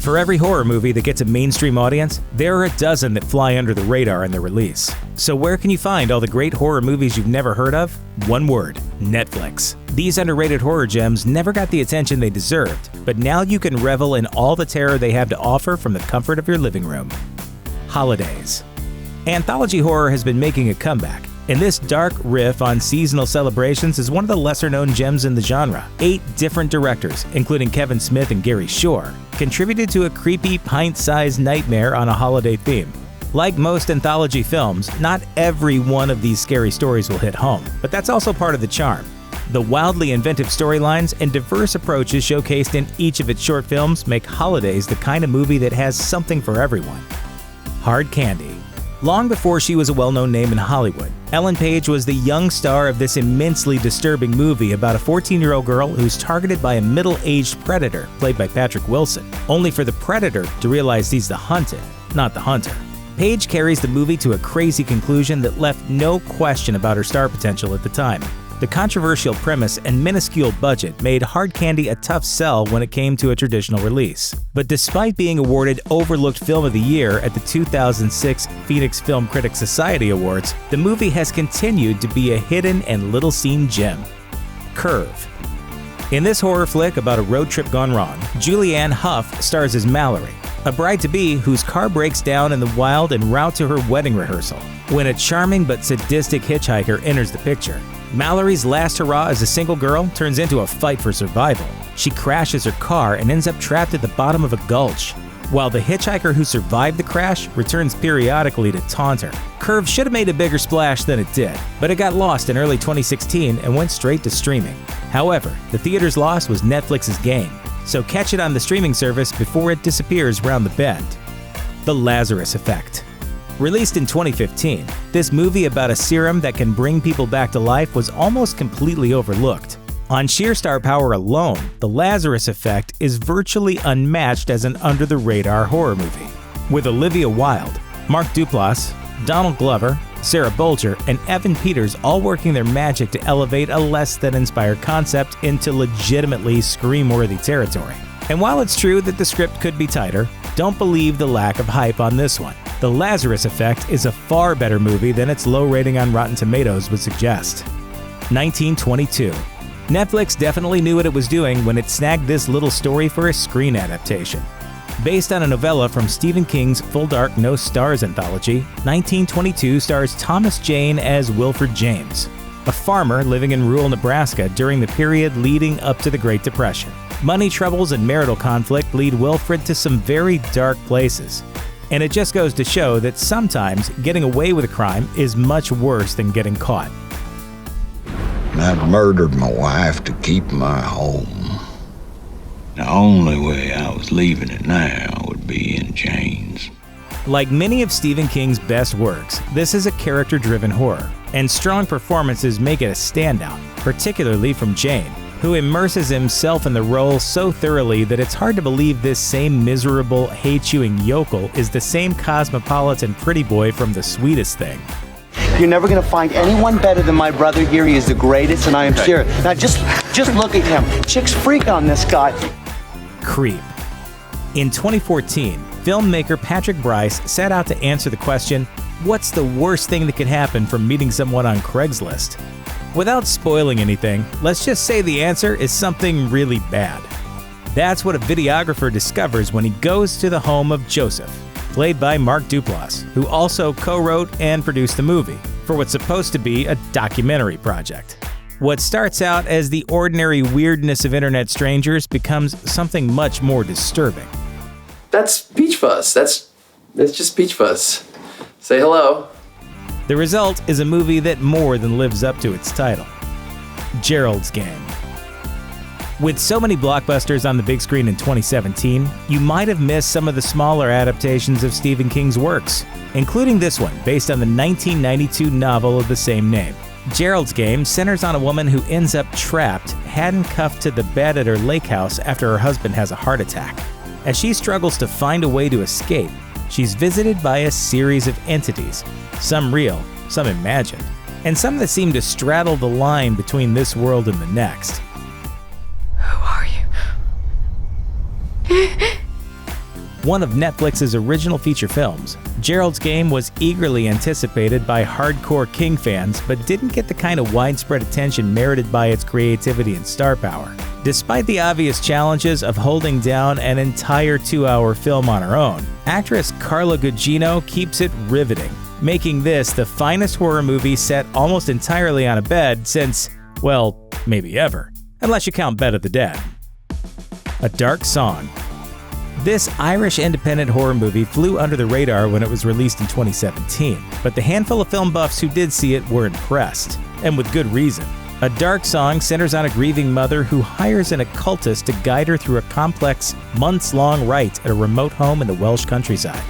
For every horror movie that gets a mainstream audience, there are a dozen that fly under the radar in their release. So where can you find all the great horror movies you've never heard of? One word: Netflix. These underrated horror gems never got the attention they deserved, but now you can revel in all the terror they have to offer from the comfort of your living room. Holidays. Anthology horror has been making a comeback, and this dark riff on seasonal celebrations is one of the lesser-known gems in the genre. 8 different directors, including Kevin Smith and Gary Shore, contributed to a creepy, pint-sized nightmare on a holiday theme. Like most anthology films, not every one of these scary stories will hit home, but that's also part of the charm. The wildly inventive storylines and diverse approaches showcased in each of its short films make Holidays the kind of movie that has something for everyone. Hard Candy. Long before she was a well-known name in Hollywood, Ellen Page was the young star of this immensely disturbing movie about a 14-year-old girl who's targeted by a middle-aged predator, played by Patrick Wilson, only for the predator to realize he's the hunted, not the hunter. Page carries the movie to a crazy conclusion that left no question about her star potential at the time. The controversial premise and minuscule budget made Hard Candy a tough sell when it came to a traditional release. But despite being awarded Overlooked Film of the Year at the 2006 Phoenix Film Critics Society Awards, the movie has continued to be a hidden and little-seen gem. Curve. In this horror flick about a road trip gone wrong, Julianne Hough stars as Mallory, a bride-to-be whose car breaks down in the wild en route to her wedding rehearsal. When a charming but sadistic hitchhiker enters the picture, Mallory's last hurrah as a single girl turns into a fight for survival. She crashes her car and ends up trapped at the bottom of a gulch, while the hitchhiker who survived the crash returns periodically to taunt her. Curve should have made a bigger splash than it did, but it got lost in early 2016 and went straight to streaming. However, the theater's loss was Netflix's gain, so catch it on the streaming service before it disappears round the bend. The Lazarus Effect. Released in 2015, this movie about a serum that can bring people back to life was almost completely overlooked. On sheer star power alone, The Lazarus Effect is virtually unmatched as an under-the-radar horror movie. With Olivia Wilde, Mark Duplass, Donald Glover, Sarah Bolger, and Evan Peters all working their magic to elevate a less-than-inspired concept into legitimately scream-worthy territory. And while it's true that the script could be tighter, don't believe the lack of hype on this one. The Lazarus Effect is a far better movie than its low rating on Rotten Tomatoes would suggest. 1922. Netflix definitely knew what it was doing when it snagged this little story for a screen adaptation. Based on a novella from Stephen King's Full Dark No Stars anthology, 1922 stars Thomas Jane as Wilfred James, a farmer living in rural Nebraska during the period leading up to the Great Depression. Money troubles and marital conflict lead Wilfred to some very dark places. And it just goes to show that sometimes getting away with a crime is much worse than getting caught. I murdered my wife to keep my home. The only way I was leaving it now would be in chains. Like many of Stephen King's best works, this is a character-driven horror, and strong performances make it a standout, particularly from Jane, who immerses himself in the role so thoroughly that it's hard to believe this same miserable, hay-chewing yokel is the same cosmopolitan pretty boy from The Sweetest Thing. You're never going to find anyone better than my brother here. He is the greatest, and I am serious. Now just look at him. Chicks freak on this guy. Creep. In 2014, filmmaker Patrick Brice set out to answer the question, what's the worst thing that could happen from meeting someone on Craigslist? Without spoiling anything, let's just say the answer is something really bad. That's what a videographer discovers when he goes to the home of Joseph, played by Mark Duplass, who also co-wrote and produced the movie, for what's supposed to be a documentary project. What starts out as the ordinary weirdness of internet strangers becomes something much more disturbing. That's Peach Fuzz. That's just Peach Fuzz. Say hello. The result is a movie that more than lives up to its title. Gerald's Game. With so many blockbusters on the big screen in 2017, you might have missed some of the smaller adaptations of Stephen King's works, including this one based on the 1992 novel of the same name. Gerald's Game centers on a woman who ends up trapped, handcuffed to the bed at her lake house after her husband has a heart attack. As she struggles to find a way to escape, she's visited by a series of entities, some real, some imagined, and some that seem to straddle the line between this world and the next. Who are you? one of Netflix's original feature films. Gerald's Game was eagerly anticipated by hardcore King fans, but didn't get the kind of widespread attention merited by its creativity and star power. Despite the obvious challenges of holding down an entire 2-hour film on her own, actress Carla Gugino keeps it riveting, making this the finest horror movie set almost entirely on a bed since, well, maybe ever, unless you count Bed of the Dead. A Dark Song. This Irish independent horror movie flew under the radar when it was released in 2017, but the handful of film buffs who did see it were impressed, and with good reason. A Dark Song centers on a grieving mother who hires an occultist to guide her through a complex, months-long rite at a remote home in the Welsh countryside.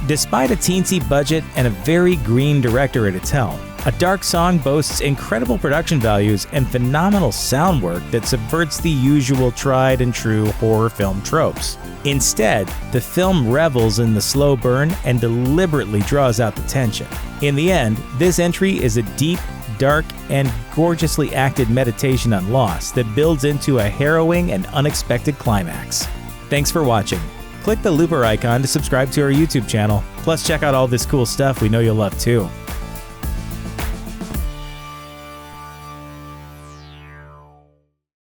Despite a teensy budget and a very green director at its helm, A Dark Song boasts incredible production values and phenomenal sound work that subverts the usual tried and true horror film tropes. Instead, the film revels in the slow burn and deliberately draws out the tension. In the end, this entry is a deep, dark, and gorgeously acted meditation on loss that builds into a harrowing and unexpected climax. Thanks for watching. Click the looper icon to subscribe to our YouTube channel. Plus, check out all this cool stuff we know you'll love too.